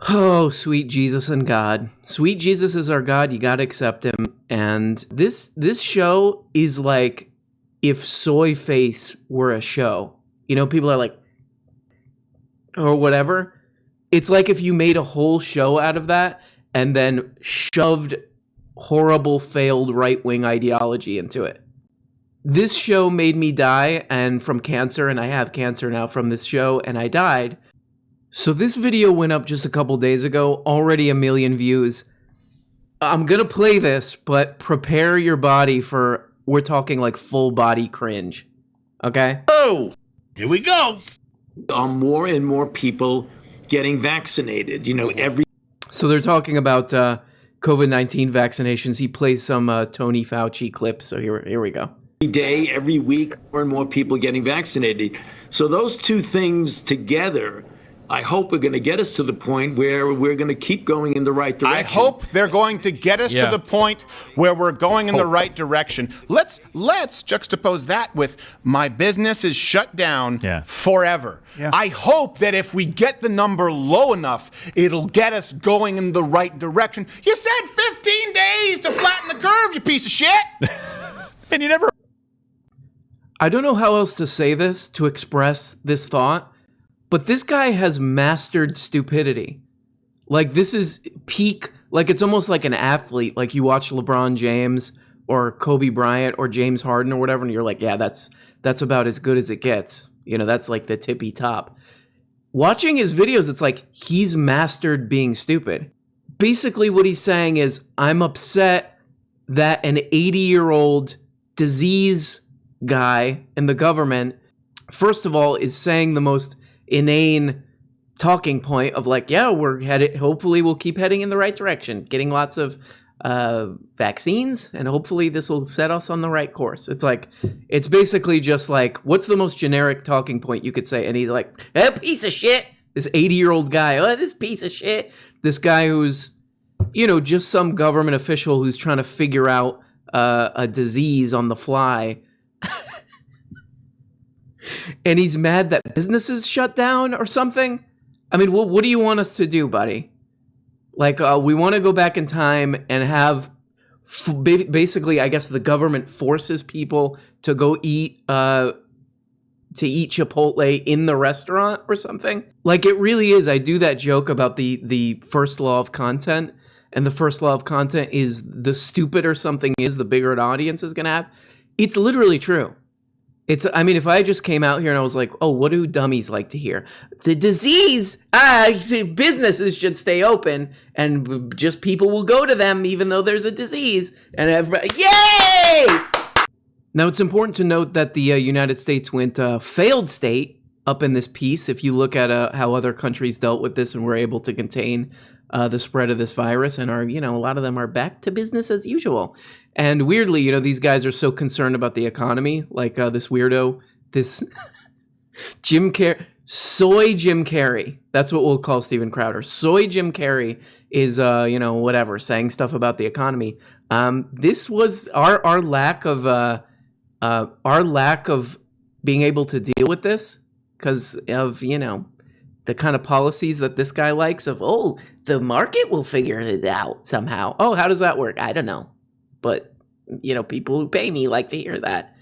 Oh, sweet Jesus and God. Sweet Jesus is our God. You got to accept him. And this show is like if Soy Face were a show. You know, people are like, or whatever. It's like if you made a whole show out of that and then shoved horrible failed right-wing ideology into it. This show made me die and from cancer, and I have cancer now from this show, and I died. So this video went up just a couple days ago, already 1 million views. I'm gonna play this, but prepare your body for, we're talking like full body cringe, okay? Oh, here we go. More and more people getting vaccinated, So they're talking about COVID-19 vaccinations. He plays some Tony Fauci clips, so here we go. every day, every week, more and more people getting vaccinated. So those two things together, I hope are going to get us to the point where we're going to keep going in the right direction. I hope they're going to get us to the point where we're going in the right direction. Let's juxtapose that with my business is shut down forever. Yeah. I hope that if we get the number low enough, it'll get us going in the right direction. You said 15 days to flatten the curve, you piece of shit. And you never... I don't know how else to say this, to express this thought, but this guy has mastered stupidity. Like, this is peak, like, it's almost like an athlete. Like, you watch LeBron James or Kobe Bryant or James Harden or whatever, and you're like, yeah, that's about as good as it gets. You know, that's like the tippy top. Watching his videos, it's like he's mastered being stupid. Basically, what he's saying is, I'm upset that an 80-year-old disease guy in the government, first of all, is saying the most inane talking point of like, yeah, we're headed, hopefully we'll keep heading in the right direction, getting lots of vaccines, and hopefully this will set us on the right course. It's like, it's basically just like, what's the most generic talking point you could say? And he's like, piece of shit. This 80-year-old guy, this piece of shit. This guy who's, just some government official who's trying to figure out a disease on the fly. And he's mad that businesses shut down or something. I mean, what do you want us to do, buddy? Like, we want to go back in time and have, basically, I guess the government forces people to go eat Chipotle in the restaurant or something. Like, it really is. I do that joke about the first law of content. And the first law of content is the stupider something is, the bigger an audience is going to have. It's literally true. If I just came out here and I was like, oh, what do dummies like to hear? The disease, businesses should stay open and just people will go to them even though there's a disease. And everybody, yay! Now, it's important to note that the United States went failed state up in this piece. If you look at how other countries dealt with this and were able to contain the spread of this virus and are, a lot of them are back to business as usual. And weirdly, these guys are so concerned about the economy, like this weirdo, this Jim Carrey. That's what we'll call Steven Crowder. Soy Jim Carrey is, saying stuff about the economy. This was our lack of being able to deal with this because of, the kind of policies that this guy likes of, the market will figure it out somehow. Oh, how does that work? I don't know. But, people who pay me like to hear that.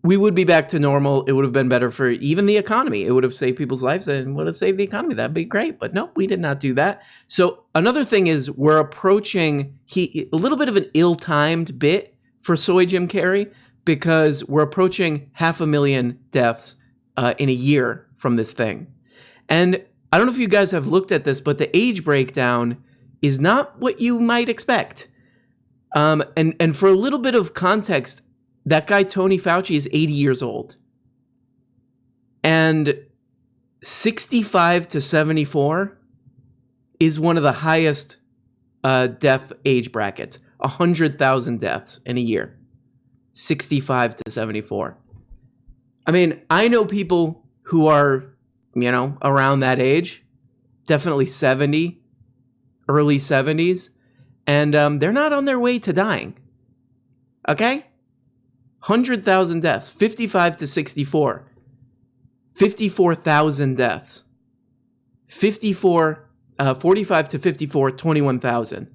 We would be back to normal. It would have been better for even the economy. It would have saved people's lives and would have saved the economy. That'd be great. But no, we did not do that. So another thing is we're approaching a little bit of an ill-timed bit for Soy Jim Carrey because we're approaching 500,000 deaths in a year from this thing. And I don't know if you guys have looked at this, but the age breakdown is not what you might expect. And for a little bit of context, that guy Tony Fauci is 80 years old. And 65 to 74 is one of the highest death age brackets. 100,000 deaths in a year. 65 to 74. I mean, I know people who are, around that age, definitely 70, early 70s, and they're not on their way to dying. Okay? 100,000 deaths, 55 to 64. 54,000 deaths. 45 to 54, 21,000.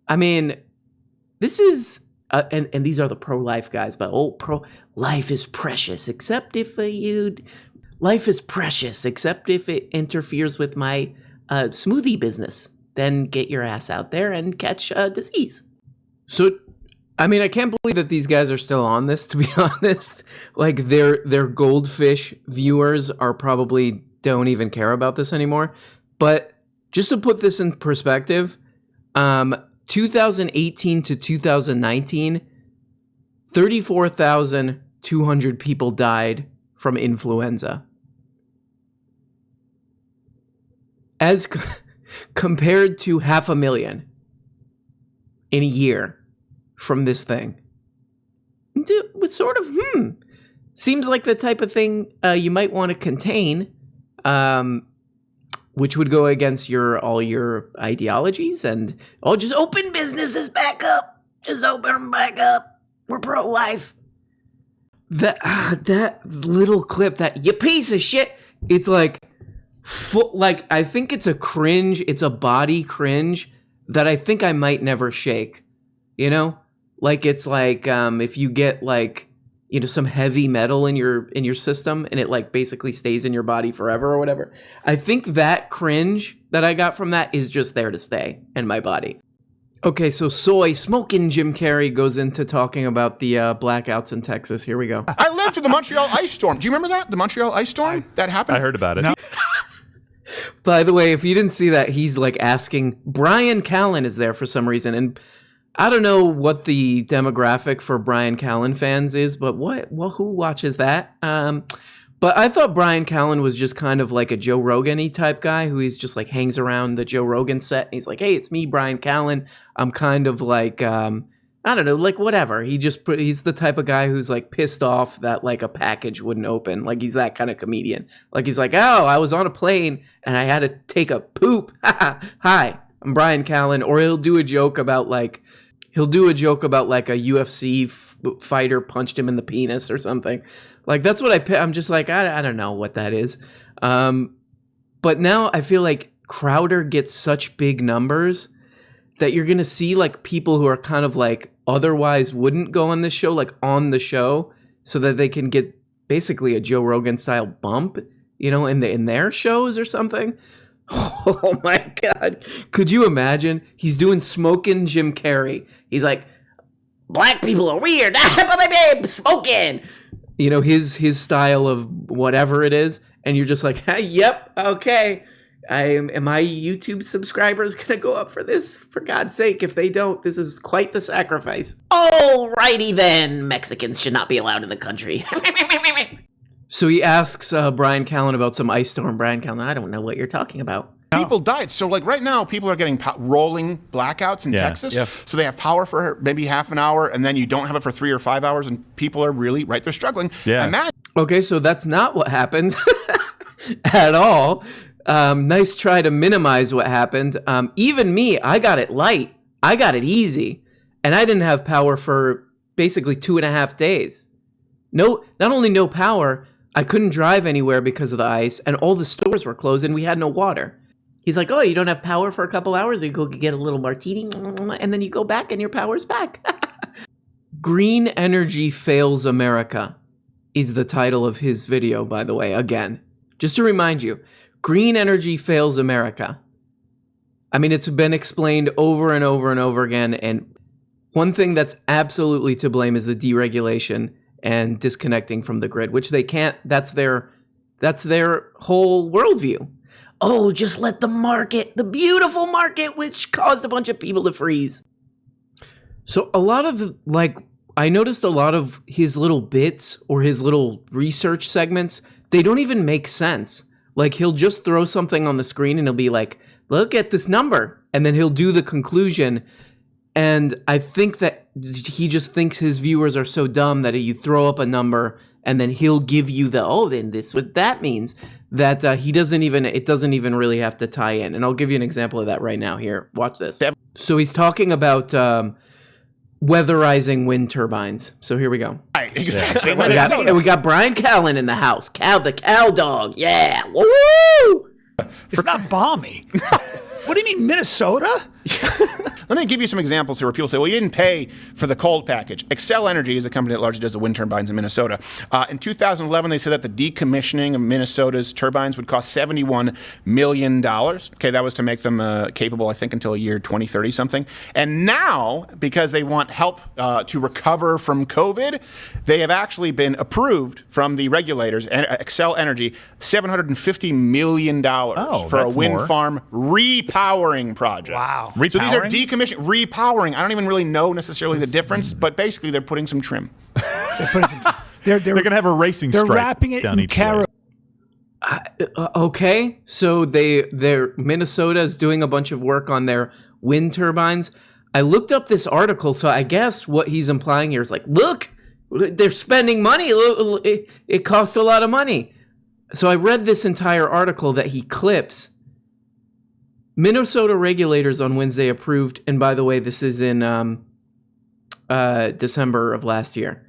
I mean, this is, and these are the pro-life guys, but life is precious, except if life is precious, except if it interferes with my smoothie business. Then get your ass out there and catch a disease. So, I mean, I can't believe that these guys are still on this, to be honest. Like, their goldfish viewers are probably don't even care about this anymore. But just to put this in perspective, 2018 to 2019, 34,200 people died from influenza. As compared to 500,000 in a year from this thing. It's sort of, seems like the type of thing you might want to contain, which would go against all your ideologies, and just open businesses back up. Just open them back up. We're pro-life. That little clip, that you piece of shit, it's like, I think it's a cringe, it's a body cringe that I think I might never shake, you know? Like, it's like, if you get like, you know, some heavy metal in your system and it like basically stays in your body forever or whatever. I think that cringe that I got from that is just there to stay in my body. Okay, so smoking Jim Carrey goes into talking about the blackouts in Texas. Here we go. I lived through the Montreal ice storm. Do you remember that? The Montreal ice storm that happened? I heard about it. No. By the way, if you didn't see that, he's like asking, Brian Callen is there for some reason. And I don't know what the demographic for Brian Callen fans is, but who watches that? But I thought Brian Callen was just kind of like a Joe Rogan-y type guy who he's just like hangs around the Joe Rogan set. And he's like, hey, it's me, Brian Callen. I'm kind of like, I don't know, like whatever. He's the type of guy who's like pissed off that like a package wouldn't open. Like he's that kind of comedian. Like he's like, oh, I was on a plane and I had to take a poop. Hi, I'm Brian Callen. Or he'll do a joke about like a UFC fighter punched him in the penis or something. Like that's what I'm just like, I don't know what that is. But now I feel like Crowder gets such big numbers that you're going to see like people who are kind of like otherwise wouldn't go on this show, like on the show, so that they can get basically a Joe Rogan style bump, you know, in their shows or something. Oh my God. Could you imagine? He's doing smoking Jim Carrey. He's like, black people are weird. Smoking. You know, his style of whatever it is. And you're just like, hey, yep, okay. Am my YouTube subscribers going to go up for this? For God's sake, if they don't, this is quite the sacrifice. Alrighty then, Mexicans should not be allowed in the country. So he asks Brian Callen about some ice storm. Brian Callen, I don't know what you're talking about. People died. So like right now, people are getting rolling blackouts in Texas. Yeah. So they have power for maybe half an hour, and then you don't have it for 3 or 5 hours, and people are really, they're struggling. Yeah. Okay, so that's not what happened at all. Nice try to minimize what happened. Even me, I got it light. I got it easy. And I didn't have power for basically 2.5 days. No, not only no power, I couldn't drive anywhere because of the ice, and all the stores were closed, and we had no water. He's like, oh, you don't have power for a couple hours? You go get a little martini, and then you go back, and your power's back. Green Energy Fails America is the title of his video, by the way, again. Just to remind you, Green Energy Fails America. I mean, it's been explained over and over and over again, and one thing that's absolutely to blame is the deregulation and disconnecting from the grid, which they can't. That's their whole worldview. Oh, just let the market, the beautiful market, which caused a bunch of people to freeze. So a lot of I noticed a lot of his little bits or his little research segments, they don't even make sense. Like he'll just throw something on the screen and he'll be like, look at this number. And then he'll do the conclusion. And I think that he just thinks his viewers are so dumb that you throw up a number and then he'll give you then this what that means, that it doesn't even really have to tie in. And I'll give you an example of that right now. Here, watch this. So he's talking about weatherizing wind turbines. So here we go. Right, exactly. We got Brian Callen in the house. The cow dog. Yeah. Woo! It's not balmy. What do you mean, Minnesota? Let me give you some examples here where people say, well, you didn't pay for the cold package. Excel Energy is a company that largely does the wind turbines in Minnesota. In 2011, they said that the decommissioning of Minnesota's turbines would cost $71 million. Okay, that was to make them capable, I think, until a year 2030 something. And now, because they want help to recover from COVID, they have actually been approved from the regulators, Excel Energy, $750 million for a wind farm repowering project. Wow. Repowering? So these are repowering. I don't even really know necessarily the difference, but basically they're putting some trim. They're going to have a racing stripe. They're wrapping it down in each carrot. Okay, so Minnesota is doing a bunch of work on their wind turbines. I looked up this article, so I guess what he's implying here is like, look, they're spending money. It costs a lot of money. So I read this entire article that he clips. Minnesota regulators on Wednesday approved, and by the way, this is in December of last year.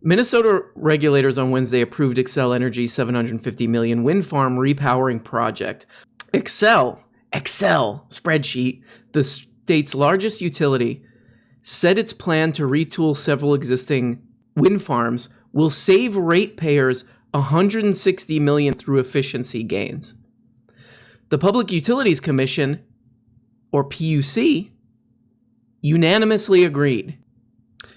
Minnesota regulators on Wednesday approved Xcel Energy's $750 million wind farm repowering project. Excel spreadsheet, the state's largest utility, said its plan to retool several existing wind farms will save ratepayers $160 million through efficiency gains. The Public Utilities Commission, or PUC, unanimously agreed.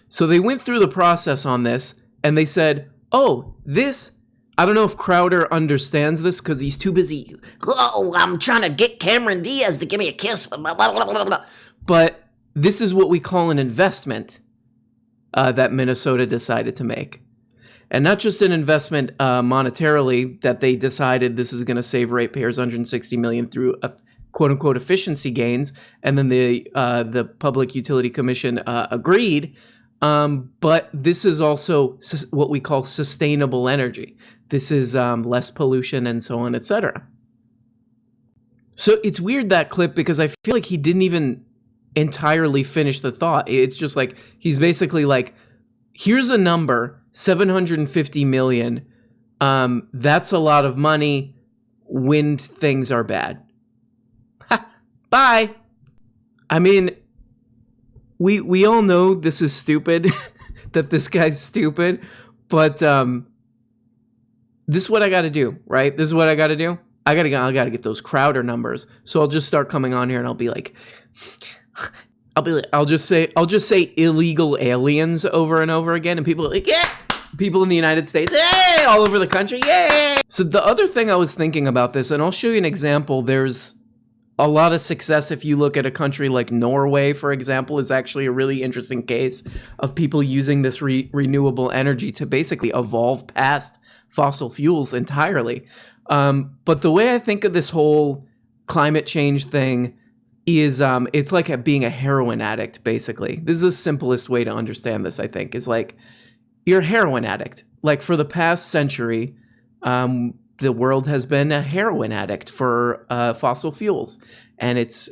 So they went through the process on this, and they said, oh, this, I don't know if Crowder understands this because he's too busy. Oh, I'm trying to get Cameron Diaz to give me a kiss. But this is what we call an investment that Minnesota decided to make. And not just an investment monetarily that they decided this is going to save ratepayers $160 million through quote unquote efficiency gains, and then the Public Utility Commission agreed. But this is also what we call sustainable energy. This is less pollution and so on, etc. So it's weird, that clip, because I feel like he didn't even entirely finish the thought. It's just like he's basically like, here's a number, $750 million. That's a lot of money when things are bad. Ha, bye. I mean, we all know this is stupid, that this guy's stupid, but this is what I got to do, right? This is what I got to do. I gotta get those Crowder numbers. So I'll just start coming on here and I'll just say illegal aliens over and over again, and people are like, yeah, people in the United States, hey, all over the country, yay. So the other thing I was thinking about this, and I'll show you an example. There's a lot of success if you look at a country like Norway, for example, is actually a really interesting case of people using this renewable energy to basically evolve past fossil fuels entirely. But the way I think of this whole climate change thing is it's like being a heroin addict, basically. This is the simplest way to understand this, I think, is like you're a heroin addict. Like for the past century, the world has been a heroin addict for fossil fuels. And it's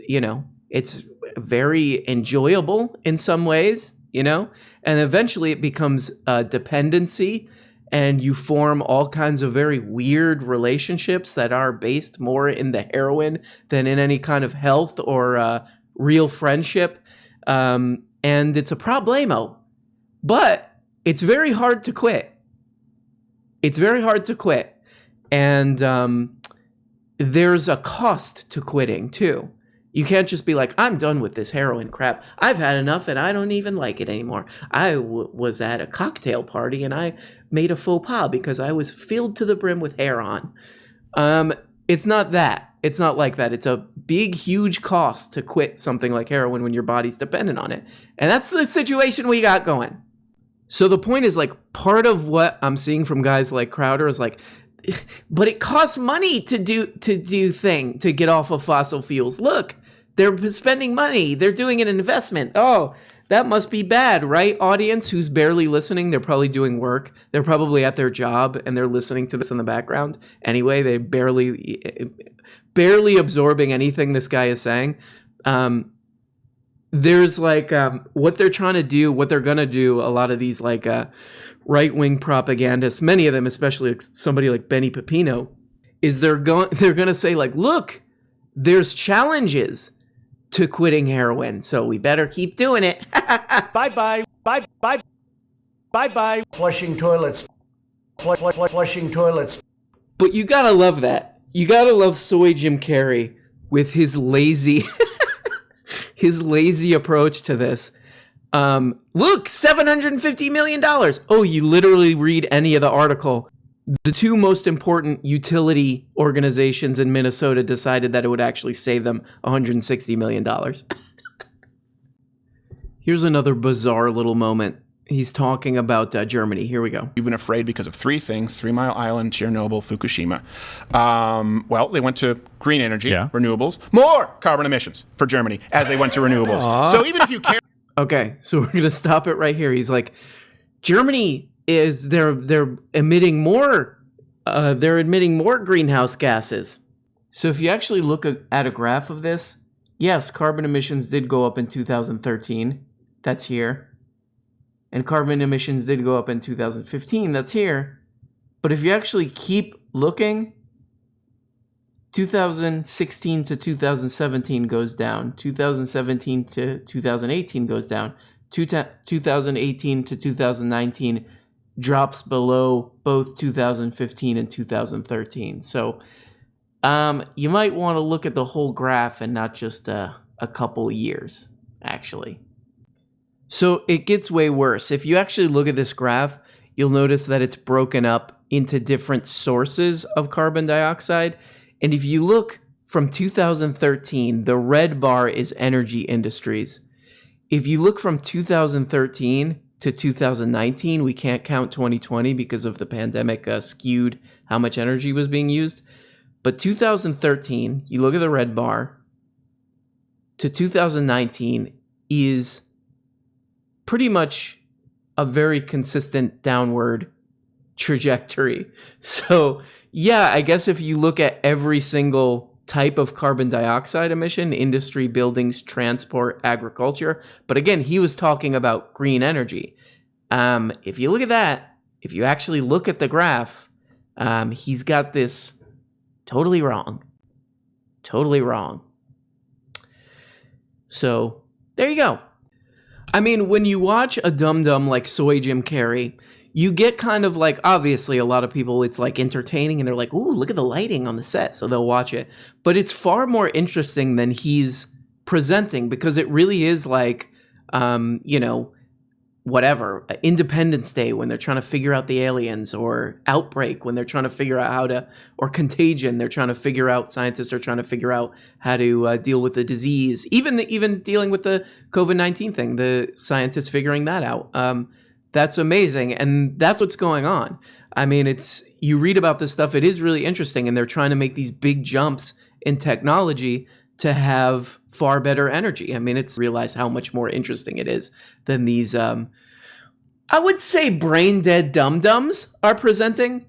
very enjoyable in some ways, and eventually it becomes a dependency. And you form all kinds of very weird relationships that are based more in the heroin than in any kind of health or real friendship. And it's a problemo. But it's very hard to quit. It's very hard to quit. And there's a cost to quitting, too. You can't just be like, I'm done with this heroin crap. I've had enough and I don't even like it anymore. I was at a cocktail party and I made a faux pas because I was filled to the brim with hair on. It's not that. It's not like that. It's a big, huge cost to quit something like heroin when your body's dependent on it. And that's the situation we got going. So the point is, like, part of what I'm seeing from guys like Crowder is like, but it costs money to get off of fossil fuels. Look, they're spending money. They're doing an investment. Oh, that must be bad, right? Audience who's barely listening, they're probably doing work. They're probably at their job and they're listening to this in the background. Anyway, they barely absorbing anything this guy is saying. There's like what they're trying to do, what they're going to do, a lot of these right-wing propagandists, many of them, especially somebody like Benny Pepino, is they're going to say like, look, there's challenges to quitting heroin, so we better keep doing it. Bye-bye. Bye-bye. Bye-bye. Flushing toilets. Flushing toilets. But you gotta love that. You gotta love Soy Jim Carrey with his lazy his lazy approach to this. Look, $750 million. Oh, you literally read any of the article. The two most important utility organizations in Minnesota decided that it would actually save them $160 million. Here's another bizarre little moment. He's talking about Germany. Here we go. You've been afraid because of three things: 3 Mile Island, Chernobyl, Fukushima. Well, they went to green energy, renewables, more carbon emissions for Germany as they went to renewables. So even if you care... Okay, so we're going to stop it right here. He's like, Germany is, they're emitting more greenhouse gases. So if you actually look at a graph of this, yes, carbon emissions did go up in 2013. That's here. And carbon emissions did go up in 2015. That's here. But if you actually keep looking, 2016 to 2017 goes down. 2017 to 2018 goes down. 2018 to 2019 drops below both 2015 and 2013. So you might want to look at the whole graph and not just a couple years, actually. So it gets way worse. If you actually look at this graph, you'll notice that it's broken up into different sources of carbon dioxide. And if you look from 2013, the red bar is energy industries. If you look from 2013 to 2019, we can't count 2020 because of the pandemic skewed how much energy was being used. But 2013, you look at the red bar, to 2019 is pretty much a very consistent downward trajectory. So yeah, I guess if you look at every single type of carbon dioxide emission, industry, buildings, transport, agriculture, but again, he was talking about green energy. If you look at that, if you actually look at the graph, he's got this totally wrong. Totally wrong. So there you go. I mean, when you watch a dum-dum like Soy Jim Carrey, you get kind of like, obviously a lot of people, it's like entertaining and they're like, ooh, look at the lighting on the set. So they'll watch it. But it's far more interesting than he's presenting because it really is like, whatever, Independence Day when they're trying to figure out the aliens, or Outbreak when they're trying to figure out how to, or Contagion, they're trying to figure out, scientists are trying to figure out how to deal with the disease. Even dealing with the COVID-19 thing, the scientists figuring that out. That's amazing. And that's what's going on. I mean, you read about this stuff, it is really interesting, and they're trying to make these big jumps in technology to have far better energy. I mean, it's realize how much more interesting it is than these, I would say brain dead dum-dums are presenting.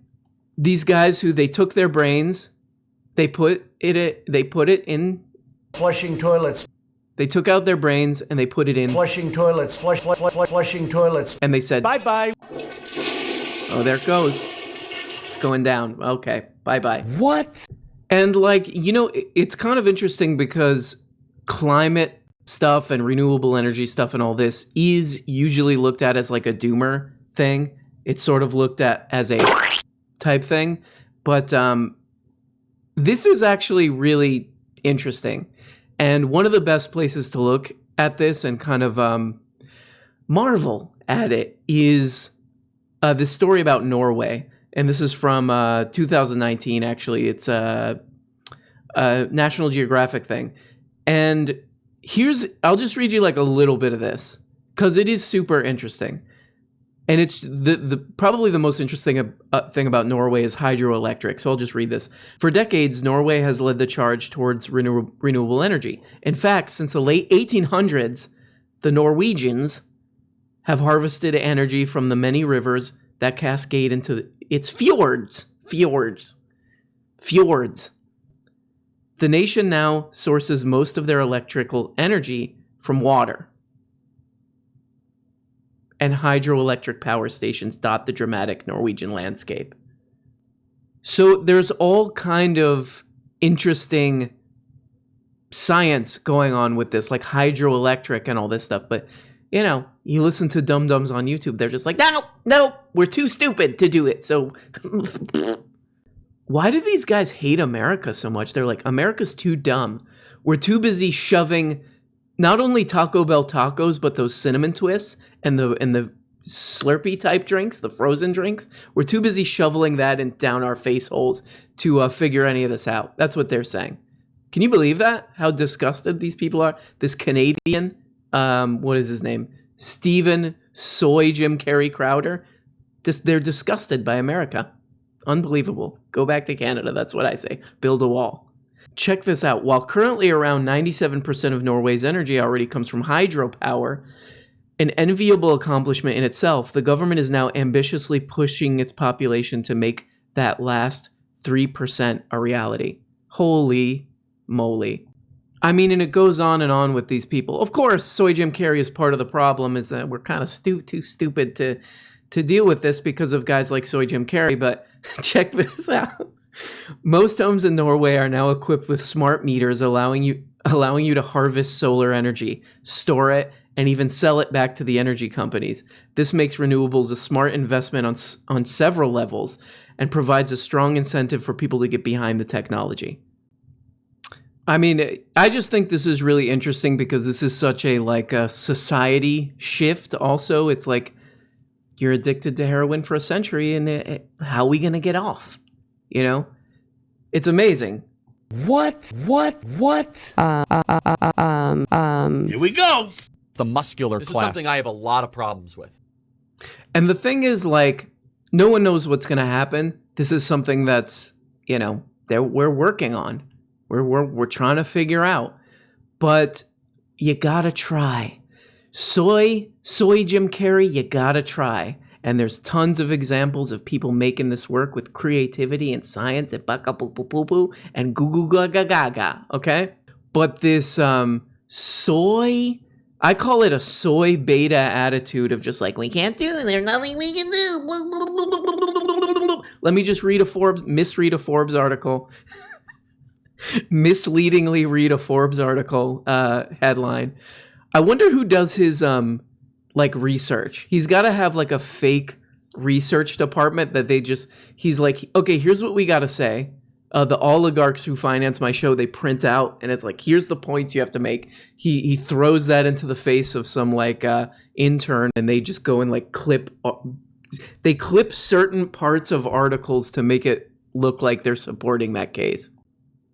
These guys who they took their brains, they put it in flushing toilets. They took out their brains and they put it in flushing toilets, flushing toilets. And they said, bye-bye. Oh, there it goes. It's going down. Okay, bye-bye. What? And it's kind of interesting because climate stuff and renewable energy stuff and all this is usually looked at as like a doomer thing. It's sort of looked at as a type thing. But this is actually really interesting. And one of the best places to look at this and kind of marvel at it is this story about Norway. And this is from 2019, actually. It's a National Geographic thing. And I'll just read you like a little bit of this, because it is super interesting. And it's probably the most interesting thing about Norway is hydroelectric. So I'll just read this. For decades, Norway has led the charge towards renewable energy. In fact, since the late 1800s, the Norwegians have harvested energy from the many rivers that cascade into its fjords. The nation now sources most of their electrical energy from water. And hydroelectric power stations dot the dramatic Norwegian landscape. So there's all kind of interesting science going on with this, like hydroelectric and all this stuff. But, you know, you listen to dum-dums on YouTube, they're just like, no, we're too stupid to do it. So why do these guys hate America so much? They're like, America's too dumb. We're too busy shoving not only Taco Bell tacos, but those cinnamon twists and the Slurpee type drinks, the frozen drinks. We're too busy shoveling that down our face holes to figure any of this out. That's what they're saying. Can you believe that? How disgusted these people are? This Canadian, what is his name? Stephen Soy Jim Carrey Crowder. They're disgusted by America. Unbelievable. Go back to Canada. That's what I say. Build a wall. Check this out. While currently around 97% of Norway's energy already comes from hydropower, an enviable accomplishment in itself, the government is now ambitiously pushing its population to make that last 3% a reality. Holy moly. I mean, and it goes on and on with these people. Of course, Soy Jim Carrey is part of the problem, is that we're kind of too stupid to deal with this because of guys like Soy Jim Carrey, but check this out. Most homes in Norway are now equipped with smart meters allowing you to harvest solar energy, store it, and even sell it back to the energy companies. This makes renewables a smart investment on several levels and provides a strong incentive for people to get behind the technology. I mean, I just think this is really interesting because this is such a society shift also. It's like you're addicted to heroin for a century and how are we going to get off? You know? It's amazing. What? Here we go. The muscular class. This is something I have a lot of problems with. And the thing is, like, no one knows what's going to happen. This is something that's, you know, that we're working on. We're trying to figure out. But you gotta try. Soy Jim Carrey, you gotta try. And there's tons of examples of people making this work with creativity and science and baka-poo-poo-poo-poo and goo-goo-ga-ga-ga-ga, okay? But this soy, I call it a soy beta attitude of just like, we can't do it, there's nothing we can do. Let me just misread a Forbes article. Misleadingly read a Forbes article headline. I wonder who does his research. He's got to have like a fake research department that he's like, okay, here's what we got to say. The oligarchs who finance my show, they print out and it's like, here's the points you have to make. He throws that into the face of some intern and they just go and clip certain parts of articles to make it look like they're supporting that case.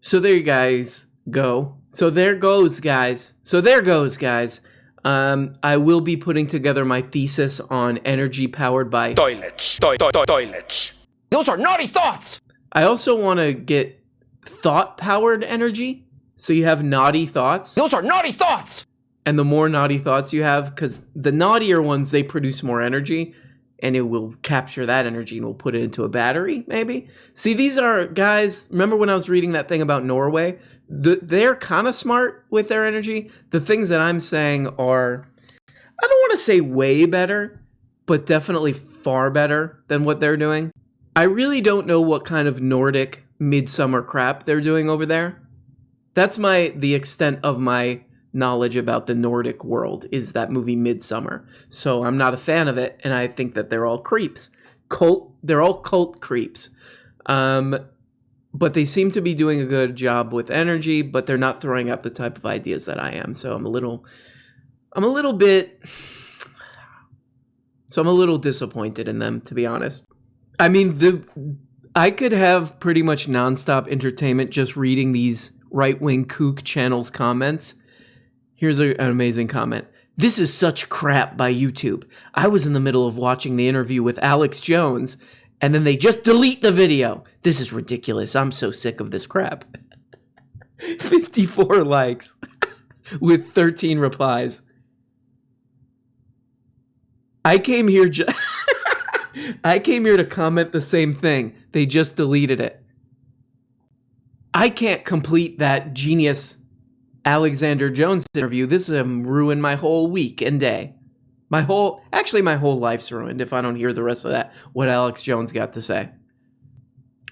So there you guys go. So there goes, guys. I will be putting together my thesis on energy powered by toilets. Those are naughty thoughts. I also want to get thought-powered energy. So you have naughty thoughts. Those are naughty thoughts. And the more naughty thoughts you have, because the naughtier ones, they produce more energy. And it will capture that energy and we'll put it into a battery, maybe. See, these are guys, remember when I was reading that thing about Norway? They're kind of smart with their energy. The things that I'm saying are, I don't want to say way better, but definitely far better than what they're doing. I really don't know what kind of Nordic midsummer crap they're doing over there. That's the extent of my knowledge about the Nordic world, is that movie Midsummer. So I'm not a fan of it, and I think that they're all creeps. They're all cult creeps. But they seem to be doing a good job with energy, but they're not throwing out the type of ideas that I am. So I'm a little disappointed in them, to be honest. I mean, I could have pretty much nonstop entertainment just reading these right-wing kook channels' comments. Here's an amazing comment. This is such crap by YouTube. I was in the middle of watching the interview with Alex Jones, and then they just delete the video. This is ridiculous. I'm so sick of this crap. 54 likes with 13 replies. I came here to comment the same thing. They just deleted it. I can't complete that genius Alexander Jones interview. This ruined my whole week and day. My whole life's ruined if I don't hear the rest of that, what Alex Jones got to say.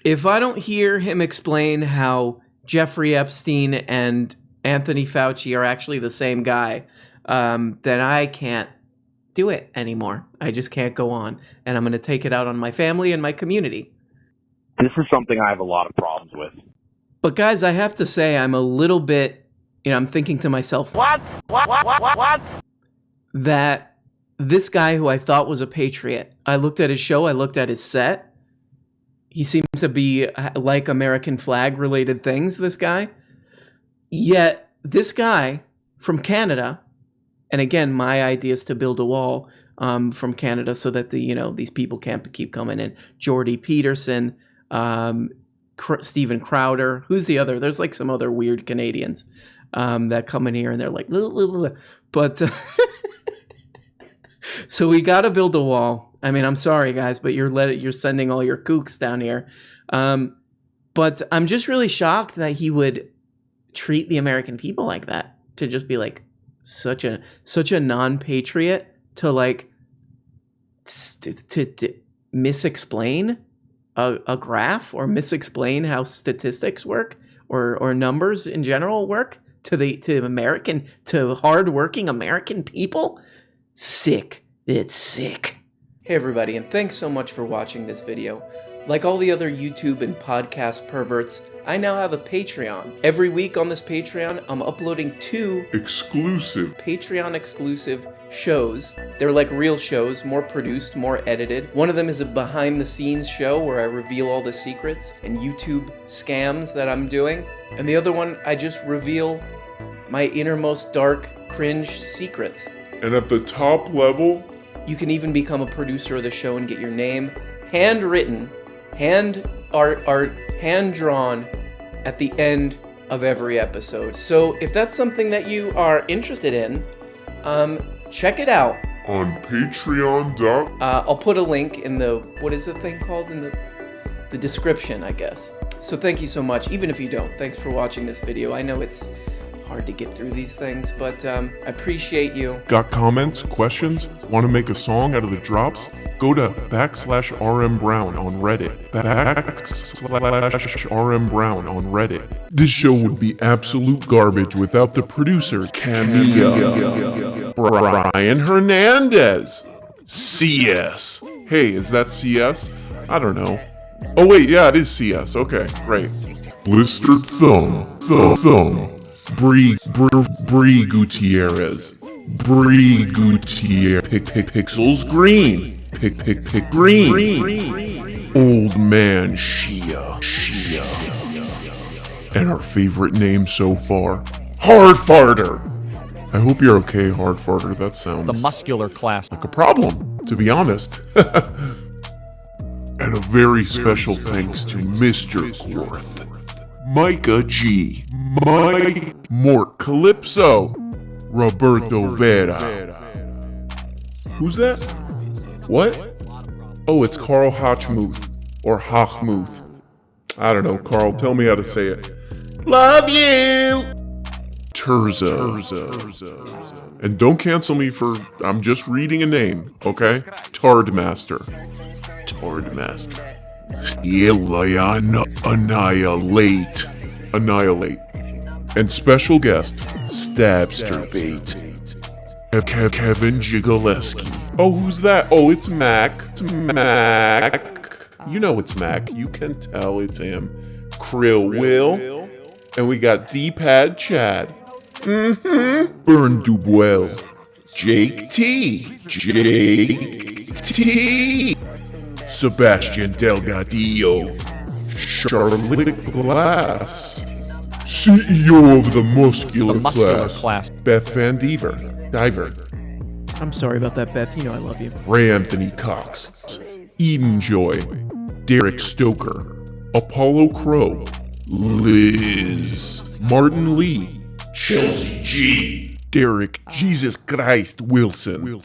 If I don't hear him explain how Jeffrey Epstein and Anthony Fauci are actually the same guy, then I can't do it anymore. I just can't go on. And I'm going to take it out on my family and my community. This is something I have a lot of problems with. But guys, I have to say, I'm a little bit, I'm thinking to myself, What? that this guy who I thought was a patriot, I looked at his show, I looked at his set. He seems to be like American flag related things, this guy. Yet this guy from Canada, and again, my idea is to build a wall from Canada so that these people can't keep coming in. Jordy Peterson, Stephen Crowder, who's the other? There's like some other weird Canadians that come in here and they're like, but so we got to build a wall. I mean, I'm sorry guys, but you're sending all your kooks down here. But I'm just really shocked that he would treat the American people like that, to just be like such a non-patriot, to like to misexplain a graph, or misexplain how statistics work, or numbers in general work to hardworking American people. Sick. It's sick. Hey everybody, and thanks so much for watching this video. Like all the other YouTube and podcast perverts, I now have a Patreon. Every week on this Patreon, I'm uploading 2 exclusive Patreon exclusive shows. They're like real shows, more produced, more edited. One of them is a behind the scenes show where I reveal all the secrets and YouTube scams that I'm doing. And the other one, I just reveal my innermost dark cringe secrets. And at the top level, you can even become a producer of the show and get your name handwritten, hand art, hand drawn at the end of every episode. So if that's something that you are interested in, check it out on Patreon. I'll put a link in the, what is the thing called, in the description, I guess. So thank you so much, even if you don't. Thanks for watching this video. I know it's hard to get through these things, but I appreciate you. Got comments, questions? Want to make a song out of the drops? Go to /RMBrown on Reddit. /RMBrown on Reddit. This show would be absolute garbage without the producer, Camilla. Brian Hernandez. CS. Hey, is that CS? I don't know. Oh wait, yeah, it is CS. Okay, great. Blistered thumb. Bree Gutierrez. Pixels green. Pick green. Old man Shia. And our favorite name so far, Hard Farter. I hope you're okay, Hard Farter. That sounds the muscular class like a problem, to be honest. And a very special thanks to Mr. Gorth, Micah G, Mike Mort Calypso, Roberto Vera. Who's that? What? Oh, it's Carl Hochmuth, or Hochmuth. I don't know, Carl, tell me how to say it. Love you! Terza. And don't cancel me for, I'm just reading a name, okay? Tardmaster. Annihilate. And special guest, Stabsterbait. Kevin Jigaleski. Oh, who's that? Oh, it's Mac. You know it's Mac. You can tell it's him. Krill Will. And we got D-Pad Chad. Burn Dubuel. Jake T. Sebastian Delgadillo. Charlotte Glass. CEO of the muscular class. Beth Van Diver. I'm sorry about that, Beth. You know I love you. Ray Anthony Cox. Eden Joy. Derek Stoker. Apollo Crow. Liz. Martin Lee. Chelsea G. Derek Jesus Christ Wilson.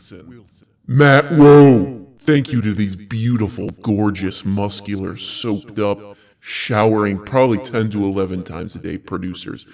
Matt Rowe. Thank you to these beautiful, gorgeous, muscular, soaked up, showering probably 10 to 11 times a day producers.